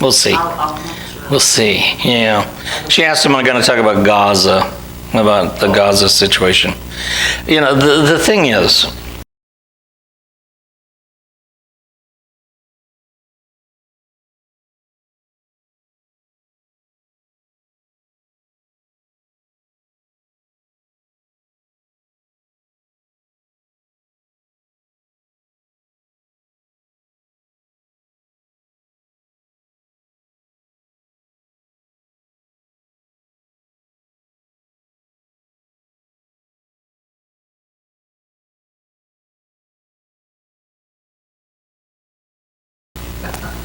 We'll see. I'm not sure. We'll see. Yeah. She asked him, I'm going to talk about Gaza, about the Gaza situation. You know, the thing is,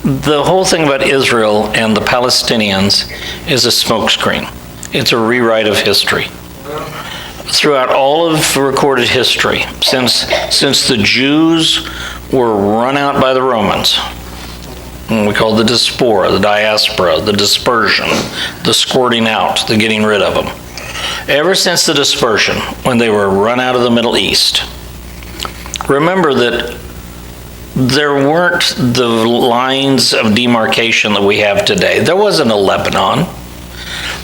the whole thing about Israel and the Palestinians is a smokescreen. It's a rewrite of history. Throughout all of recorded history, since the Jews were run out by the Romans, and we call it the diaspora, the dispersion, the squirting out, the getting rid of them. Ever since the dispersion, when they were run out of the Middle East, remember that there weren't the lines of demarcation that we have today. There wasn't a Lebanon.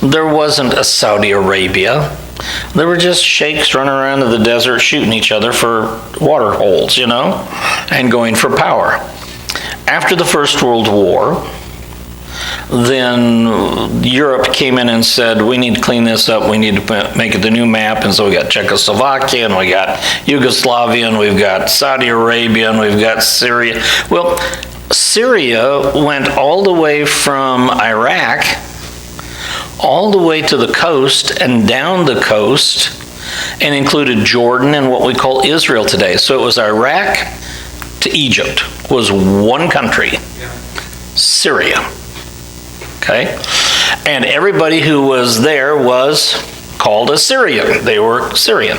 There wasn't a Saudi Arabia. There were just sheikhs running around in the desert shooting each other for water holes, you know, and going for power. After the First World War, then Europe came in and said, we need to clean this up, we need to make it the new map, and so we got Czechoslovakia, and we got Yugoslavia, and we've got Saudi Arabia, and we've got Syria. Well, Syria went all the way from Iraq, all the way to the coast and down the coast, and included Jordan and what we call Israel today. So it was Iraq to Egypt was one country, Syria. Okay? And everybody who was there was called a Syrian. They were Syrian.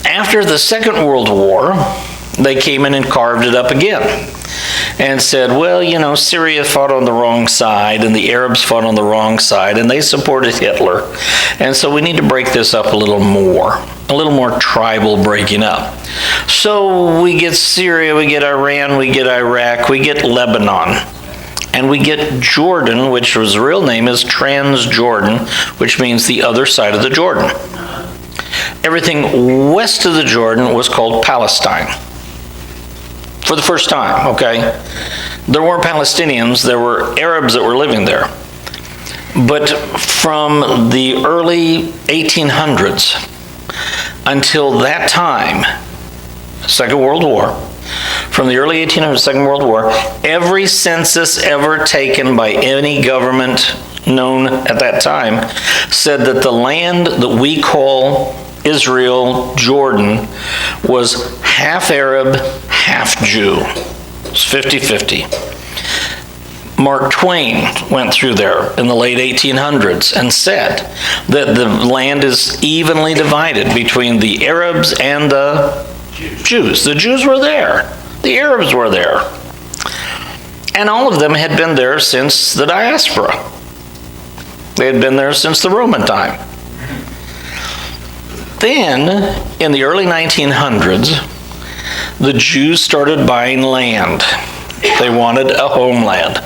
After the Second World War, they came in and carved it up again and said, well, you know, Syria fought on the wrong side and the Arabs fought on the wrong side and they supported Hitler. And so we need to break this up a little more tribal breaking up. So we get Syria, we get Iran, we get Iraq, we get Lebanon. And we get Jordan, which his real name is Transjordan, which means the other side of the Jordan. Everything west of the Jordan was called Palestine. For the first time, okay? There weren't Palestinians, there were Arabs that were living there. But from the early 1800s until that time, Second World War, from the early 1800s, Second World War, every census ever taken by any government known at that time said that the land that we call Israel, Jordan, was half Arab, half Jew. It's 50-50. Mark Twain went through there in the late 1800s and said that the land is evenly divided between the Arabs and the Jews. The Jews were there. The Arabs were there. And all of them had been there since the diaspora. They had been there since the Roman time. Then, in the early 1900s, the Jews started buying land. They wanted a homeland.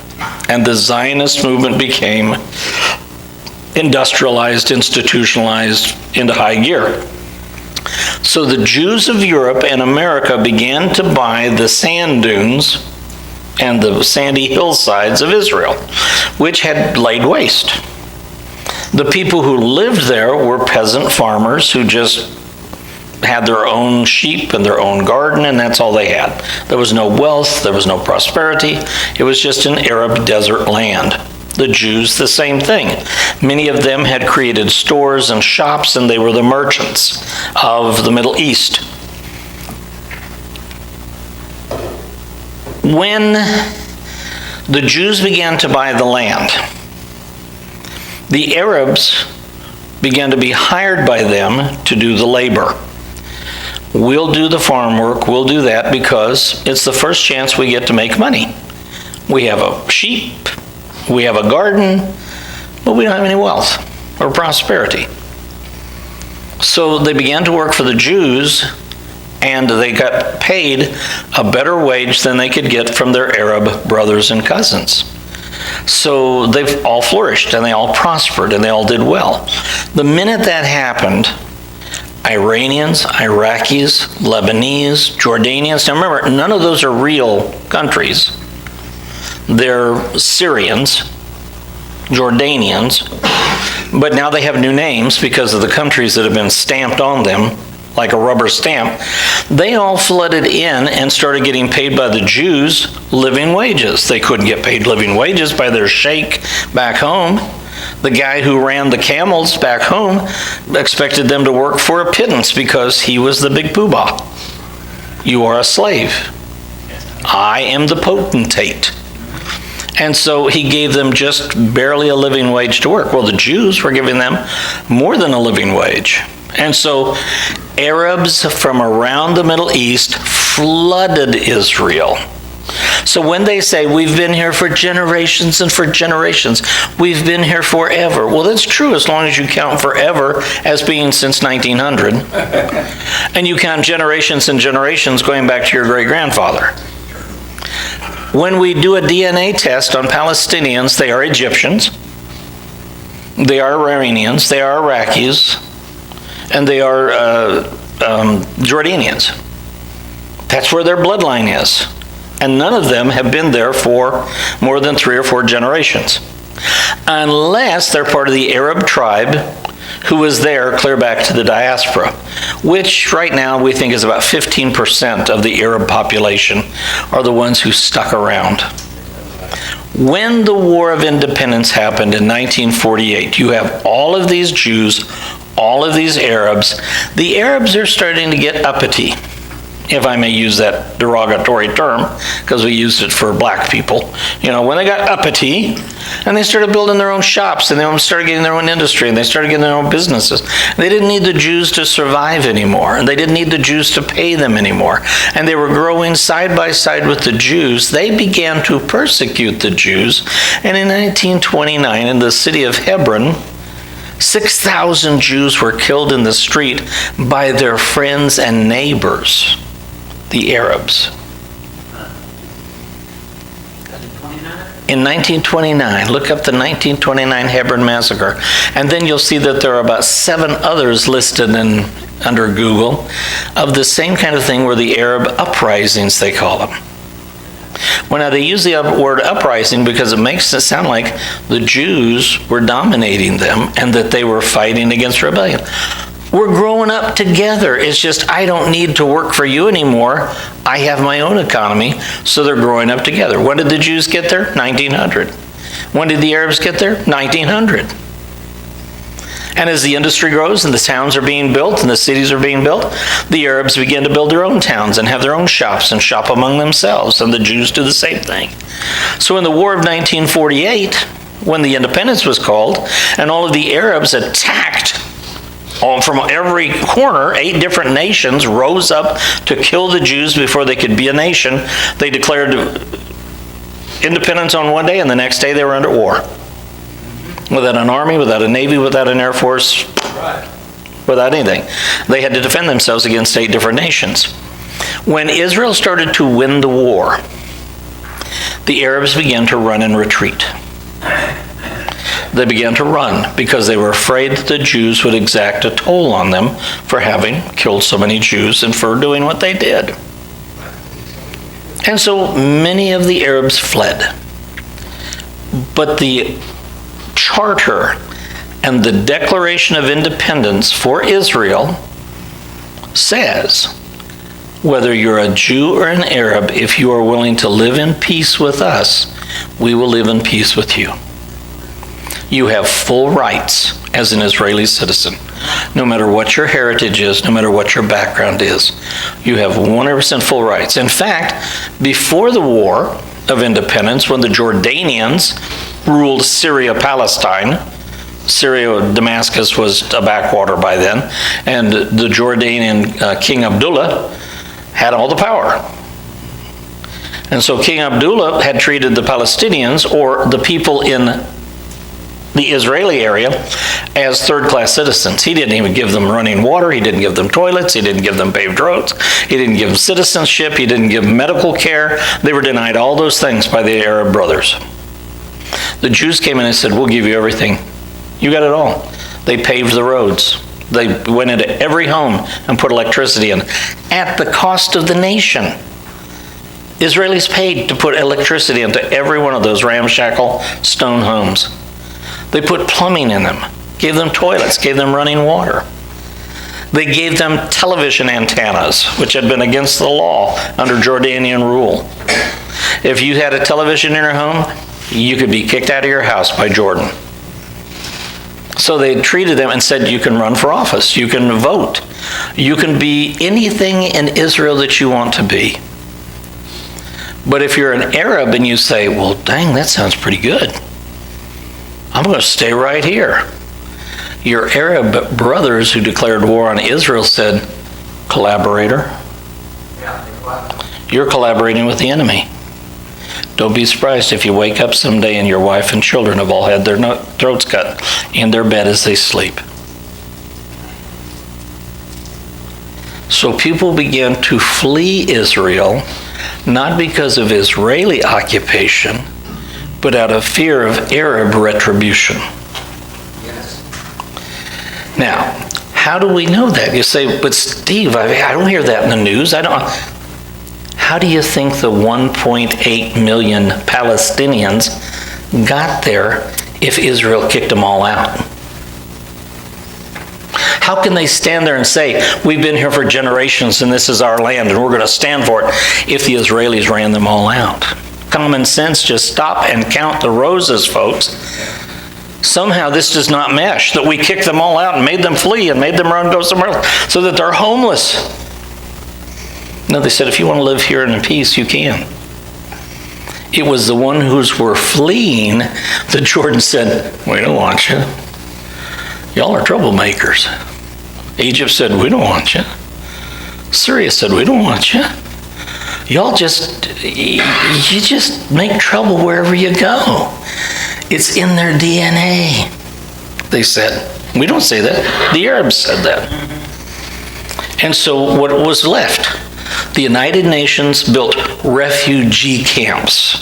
And the Zionist movement became industrialized, institutionalized into high gear. So the Jews of Europe and America began to buy the sand dunes and the sandy hillsides of Israel, which had laid waste. The people who lived there were peasant farmers who just had their own sheep and their own garden, and that's all they had. There was no wealth, there was no prosperity. It was just an Arab desert land. The Jews, the same thing. Many of them had created stores and shops, and they were the merchants of the Middle East. When the Jews began to buy the land, the Arabs began to be hired by them to do the labor. We'll do the farm work, we'll do that because it's the first chance we get to make money. We have a sheep, we have a garden, but we don't have any wealth or prosperity. So they began to work for the Jews, and they got paid a better wage than they could get from their Arab brothers and cousins. So they've all flourished, and they all prospered, and they all did well. The minute that happened, Iranians, Iraqis, Lebanese, Jordanians. Now remember, none of those are real countries. They're Syrians, Jordanians, but now they have new names because of the countries that have been stamped on them like a rubber stamp. They all flooded in and started getting paid by the Jews living wages. They couldn't get paid living wages by their sheikh back home. The guy who ran the camels back home expected them to work for a pittance because he was the big poobah. You are a slave. I am the potentate. And so he gave them just barely a living wage to work. Well, the Jews were giving them more than a living wage. And so Arabs from around the Middle East flooded Israel. So when they say, we've been here for generations and for generations, we've been here forever. Well, that's true as long as you count forever as being since 1900. And you count generations and generations going back to your great-grandfather. When we do a DNA test on Palestinians, they are Egyptians, they are Iranians, they are Iraqis, and they are Jordanians. That's where their bloodline is. And none of them have been there for more than 3 or 4 generations. Unless they're part of the Arab tribe who was there clear back to the diaspora, which right now we think is about 15% of the Arab population are the ones who stuck around. When the War of Independence happened in 1948, you have all of these Jews, all of these Arabs. The Arabs are starting to get uppity, if I may use that derogatory term, because we used it for black people. You know, when they got uppity, and they started building their own shops, and they started getting their own industry, and they started getting their own businesses. They didn't need the Jews to survive anymore, and they didn't need the Jews to pay them anymore. And they were growing side by side with the Jews. They began to persecute the Jews, and in 1929, in the city of Hebron, 6,000 Jews were killed in the street by their friends and neighbors, the Arabs. In 1929, look up the 1929 Hebron massacre, and then you'll see that there are about 7 others listed under Google of the same kind of thing, where the Arab uprisings, they call them. Well, now they use the word uprising because it makes it sound like the Jews were dominating them and that they were fighting against rebellion. We're growing up together. It's just, I don't need to work for you anymore. I have my own economy. So they're growing up together. When did the Jews get there? 1900. When did the Arabs get there? 1900. And as the industry grows and the towns are being built and the cities are being built, the Arabs begin to build their own towns and have their own shops and shop among themselves, and the Jews do the same thing. So in the War of 1948, when the independence was called, and all of the Arabs attacked from every corner, 8 different nations rose up to kill the Jews before they could be a nation. They declared independence on one day, and the next day they were under war. Without an army, without a navy, without an air force, without anything. They had to defend themselves against 8 different nations. When Israel started to win the war, the Arabs began to run and retreat. They began to run because they were afraid that the Jews would exact a toll on them for having killed so many Jews and for doing what they did. And so many of the Arabs fled. But the charter and the Declaration of Independence for Israel says, whether you're a Jew or an Arab, if you are willing to live in peace with us, we will live in peace with you. You have full rights as an Israeli citizen, no matter what your heritage is, no matter what your background is. You have 100% full rights. In fact, before the War of Independence, when the Jordanians ruled Syria, Palestine, Syria, Damascus was a backwater by then, and the Jordanian King Abdullah had all the power. And so King Abdullah had treated the Palestinians, or the people in the Israeli area as third-class citizens. He didn't even give them running water. He didn't give them toilets. He didn't give them paved roads. He didn't give them citizenship. He didn't give them medical care. They were denied all those things by the Arab brothers. The Jews came in and said, we'll give you everything. You got it all. They paved the roads. They went into every home and put electricity in at the cost of the nation. Israelis paid to put electricity into every one of those ramshackle stone homes. They put plumbing in them, gave them toilets, gave them running water. They gave them television antennas, which had been against the law under Jordanian rule. If you had a television in your home, you could be kicked out of your house by Jordan. So they treated them and said, you can run for office, you can vote, you can be anything in Israel that you want to be. But if you're an Arab and you say, well, dang, that sounds pretty good, I'm going to stay right here. Your Arab brothers who declared war on Israel said, collaborator, you're collaborating with the enemy. Don't be surprised if you wake up someday and your wife and children have all had their throats cut in their bed as they sleep. So people began to flee Israel, not because of Israeli occupation, but out of fear of Arab retribution. Yes. Now, how do we know that? You say, but Steve, I don't hear that in the news. How do you think the 1.8 million Palestinians got there if Israel kicked them all out? How can they stand there and say, we've been here for generations and this is our land and we're going to stand for it, if the Israelis ran them all out? Common sense, just stop and count the roses, folks. Somehow this does not mesh, that we kicked them all out and made them flee and made them run go somewhere else so that they're homeless. No, they said, if you want to live here in peace, you can. It was the one who's were fleeing that Jordan said, we don't want you. Y'all are troublemakers. Egypt said, we don't want you. Syria said, we don't want you. You just make trouble wherever you go. It's in their DNA. They said. We don't say that. The Arabs said that. And so what was left? The United Nations built refugee camps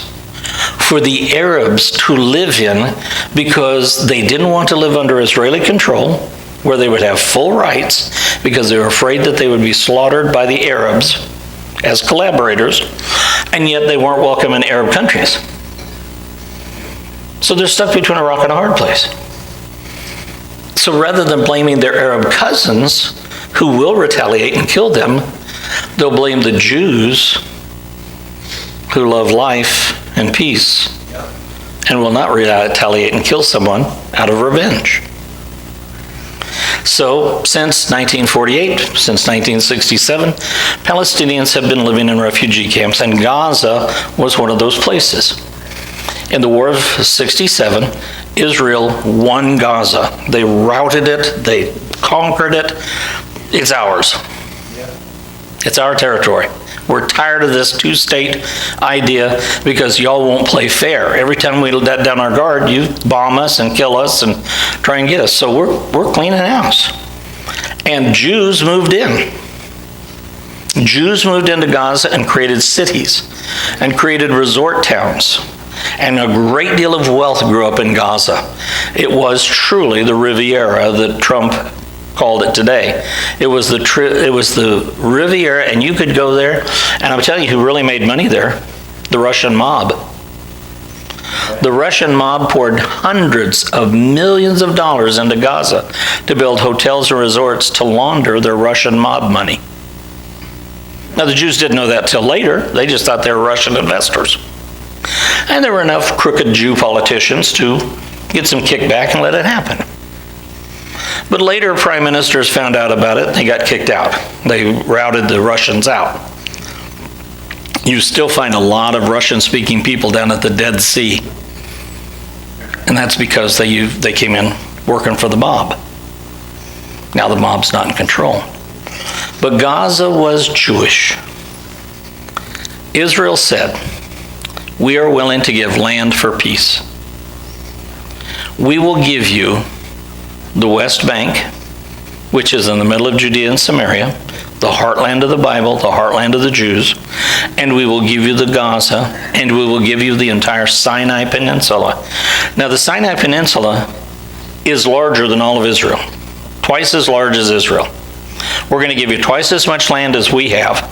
for the Arabs to live in because they didn't want to live under Israeli control, where they would have full rights, because they were afraid that they would be slaughtered by the Arabs as collaborators, and yet they weren't welcome in Arab countries. So they're stuck between a rock and a hard place. So rather than blaming their Arab cousins, who will retaliate and kill them, they'll blame the Jews who love life and peace and will not retaliate and kill someone out of revenge. So, since 1948, since 1967, Palestinians have been living in refugee camps, and Gaza was one of those places. In the War of 67, Israel won Gaza. They routed it, they conquered it. It's ours. It's our territory. We're tired of this two-state idea because y'all won't play fair. Every time we let down our guard, you bomb us and kill us and try and get us. So we're cleaning house. And Jews moved in. Jews moved into Gaza and created cities and created resort towns. And a great deal of wealth grew up in Gaza. It was truly the Riviera that Trump called it today. It was the Riviera, and you could go there, and I'm telling you who really made money there, the Russian mob. The Russian mob poured hundreds of millions of dollars into Gaza to build hotels and resorts to launder their Russian mob money. Now the Jews didn't know that till later. They just thought they were Russian investors. And there were enough crooked Jew politicians to get some kickback and let it happen. But later prime ministers found out about it. They got kicked out. They routed the Russians out. You still find a lot of Russian-speaking people down at the Dead Sea. And that's because they came in working for the mob. Now the mob's not in control. But Gaza was Jewish. Israel said, we are willing to give land for peace. we will give you the West Bank, which is in the middle of Judea and Samaria, the heartland of the Bible, the heartland of the Jews, and we will give you the Gaza, and we will give you the entire Sinai Peninsula. Now, the Sinai Peninsula is larger than all of Israel, twice as large as Israel. We're going to give you twice as much land as we have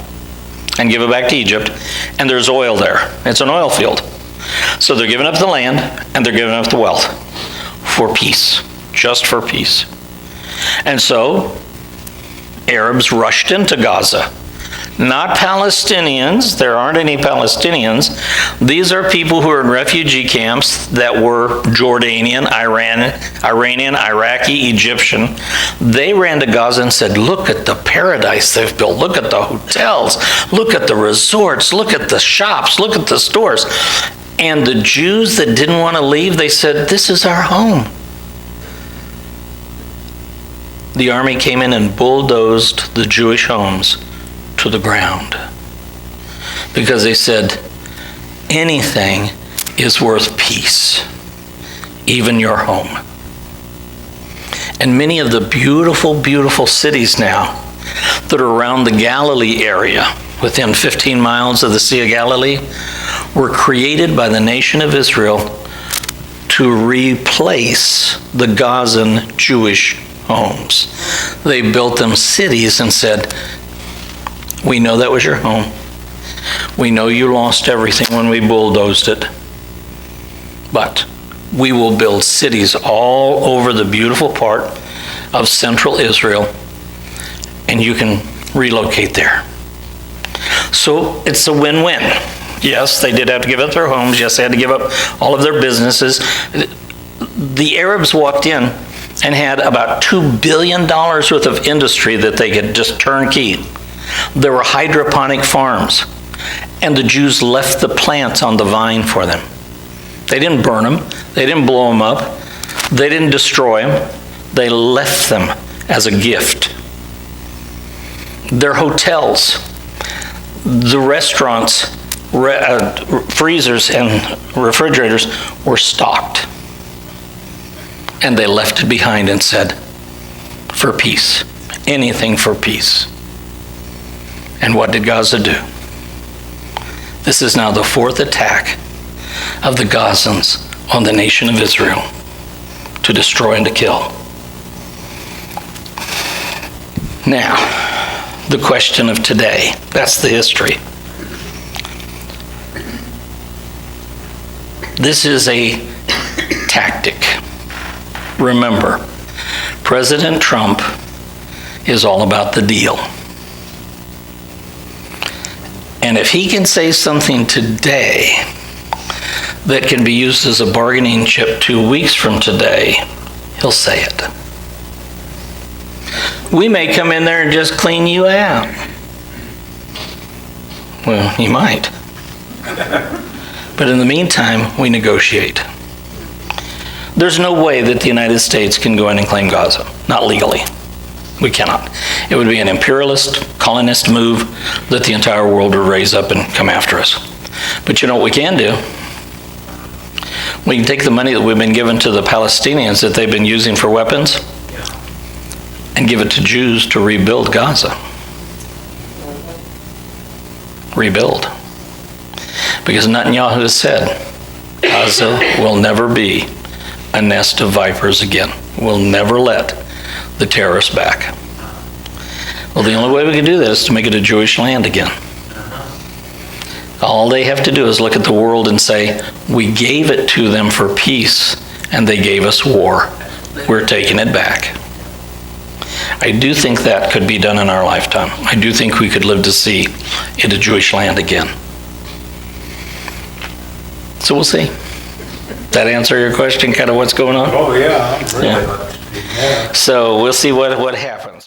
and give it back to Egypt, and there's oil there. It's an oil field. So they're giving up the land, and they're giving up the wealth for peace, just for peace. And so Arabs rushed into Gaza. Not Palestinians. There aren't any Palestinians. These are people who are in refugee camps that were Jordanian, Iranian, Iraqi, Egyptian. They ran to Gaza and said, look at the paradise they've built. Look at the hotels. Look at the resorts. Look at the shops. Look at the stores. And the Jews that didn't want to leave, they said, this is our home. The army came in and bulldozed the Jewish homes to the ground because they said, anything is worth peace, even your home. And many of the beautiful, beautiful cities now that are around the Galilee area, within 15 miles of the Sea of Galilee, were created by the nation of Israel to replace the Gazan Jewish homes. They built them cities and said, we know that was your home. We know you lost everything when we bulldozed it. But we will build cities all over the beautiful part of central Israel, and you can relocate there. So it's a win-win. Yes, they did have to give up their homes. Yes, they had to give up all of their businesses. The Arabs walked in and had about $2 billion worth of industry that they could just turnkey. There were hydroponic farms, and the Jews left the plants on the vine for them. They didn't burn them. They didn't blow them up. They didn't destroy them. They left them as a gift. Their hotels, the restaurants, freezers and refrigerators were stocked. And they left it behind and said, for peace, anything for peace. And what did Gaza do? This is now the fourth attack of the Gazans on the nation of Israel to destroy and to kill. Now, the question of today, that's the history. This is a tactic. Remember, President Trump is all about the deal. And if he can say something today that can be used as a bargaining chip 2 weeks from today, he'll say it. We may come in there and just clean you out. Well, he might. But in the meantime, we negotiate. There's no way that the United States can go in and claim Gaza. Not legally. We cannot. It would be an imperialist, colonist move that the entire world would raise up and come after us. But you know what we can do? We can take the money that we've been given to the Palestinians that they've been using for weapons and give it to Jews to rebuild Gaza. Rebuild. Because Netanyahu has said, Gaza will never be a nest of vipers again. We'll never let the terrorists back. Well, the only way we can do that is to make it a Jewish land again. All they have to do is look at the world and say, we gave it to them for peace, and they gave us war. We're taking it back. I do think that could be done in our lifetime. I do think we could live to see it a Jewish land again. So we'll see. That answer your question, kind of what's going on? Oh, yeah. Really. Yeah. So we'll see what happens.